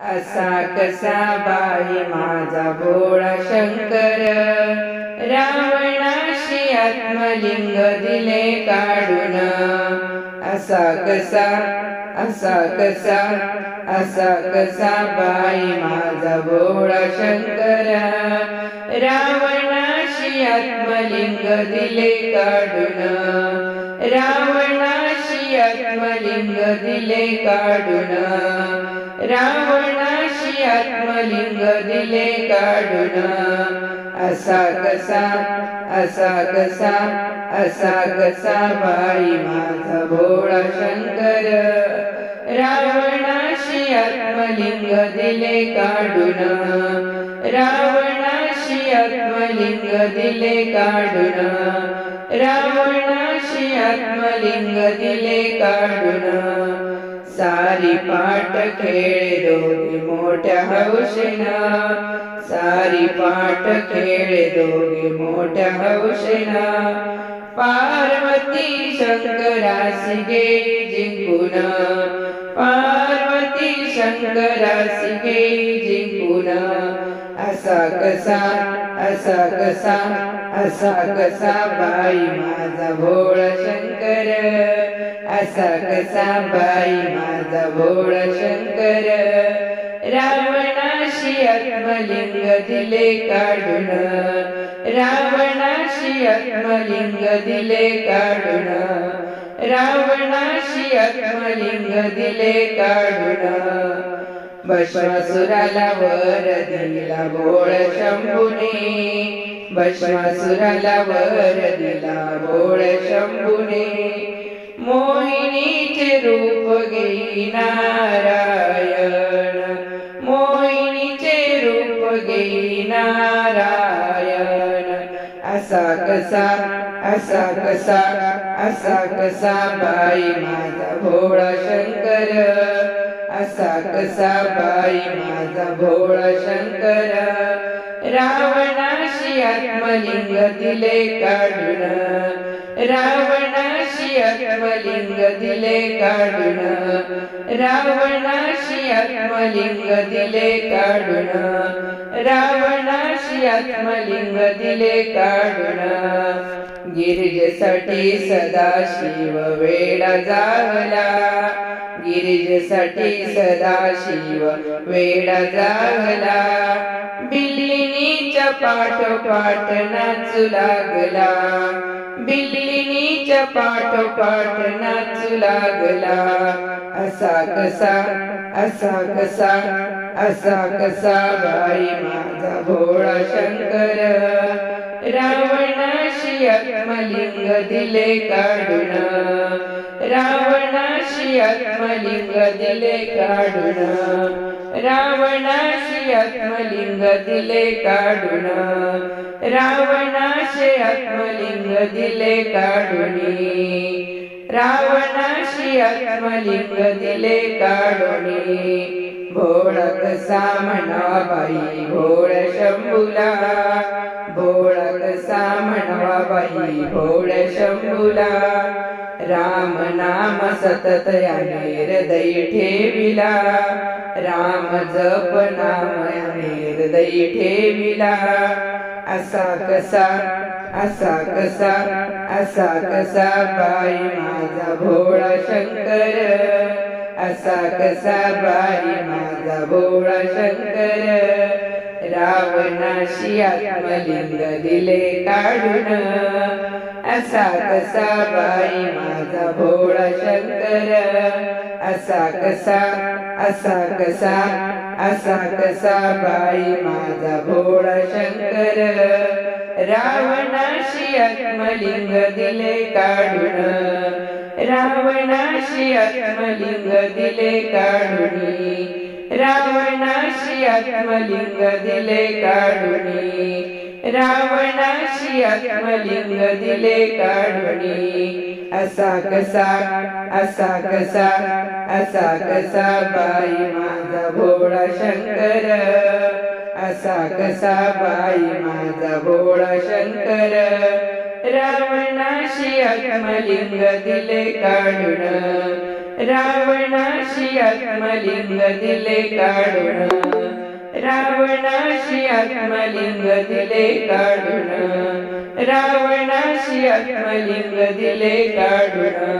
असा कसा बाई माझा भोळा शंकर, रावणाशी आत्मलिंग दिले काढून. असा कसा, असा कसा, असा कसा बाई माझा भोळा शंकर, रावणाशी आत्मलिंग दिले काढून. रावणाशी आत्मलिंग दिले काढून. रावणाशी आत्मलिंग दिले काढून. असा कसा, असा कसा, असा कसा बाई माझा भोळा शंकर, रावणाशी आत्मलिंग दिले काढून. रावणाशी आत्मलिंग दिले काढून. रावणाशी आत्मलिंग दिले काढून. सारी पाट खेळे दोघे मोठ्या हौशेनं, सारी पाट खेळे दोघे मोठ्या हौशेनं. पार्वती शंकरासी गेली जिंकून, पार्वती शंकरासी गेली जिंकून. असा कसा, असा कसा, असा कसा बाई माझा भोळा शंकर, असा कसा बाई माझा भोळा शंकर, रावणाशी आत्मलिंग दिले काढून. रावणाशी आत्मलिंग दिले काढून. रावणाशी आत्मलिंग दिले काढून. भस्मासुराला वर दिला भोळ शंभूने, भस्मासुराला वर दिला भोळ शंभूने. मोहिनीचे रूप घेई नारायण, मोहिनीचे रूप घेई नारायण. असा कसा, असा कसा, असा कसा बाई माझा भोळा शंकर, असा कसा बाई माझा भोळा शंकर, रावणाशी आत्मलिंग दिले काढून. रावणाशी आत्मलिंग दिले काढून. रावणाशी आत्मलिंग दिले काढून. रावणाशी आत्मलिंग दिले काढून. गिरिजेसाठी सदाशिव वेडा जागला, गिरिजेसाठी सदाशिव वेडा जागला. बिल्लिनीच्या पाठोपाठ नाचू लागला, बिल्लिनीच्या पाठोपाठ नाचू लागला. असा कसा, असा कसा, असा कसा बाई माझा भोळा शंकर, रावणाशी आत्मलिंग दिले काढून. रावणाशी आत्मलिंग दिले काढून. रावणाशी आत्मलिंग दिले काढून. रावणाशी आत्मलिंग दिले काढून. रावणाशी आत्मलिंग दिले काढून. भोळा कसा म्हणा बाई भोळ शंभूला, भोळा कसा म्हणवा बाई भोळ शंभूला. राम नाम सतत याने हृदय ठेविला, राम जप नाम याने हृदय ठेविला. असा कसा, असा कसा, असा कसा बाई माझा भोळा शंकर, असा कसा बाई माझा भोळा शंकर, रावणाशी आत्मलिंग दिले काढून. असा कसा बाई माझा भोळा शंकर, असा कसा, असा कसा, असा कसा बाई माझा भोळा शंकर, रावणाशी आत्मलिंग दिले काढून. रावणाशी आत्मलिंग दिले काढून. रावणाशी आत्मलिंग दिले काढून. रावणाशी आत्मलिंग दिले काढून. असा कसा, असा कसा, असा कसा बाई माझा भोळा शंकर, असा कसा बाई माझा भोळा शंकर, रावणाशी आत्मलिंग दिले काढून. रावणाशी आत्मलिंग दिले काढून, रावणाशी आत्मलिंग दिले काढून, रावणाशी आत्मलिंग दिले काढून.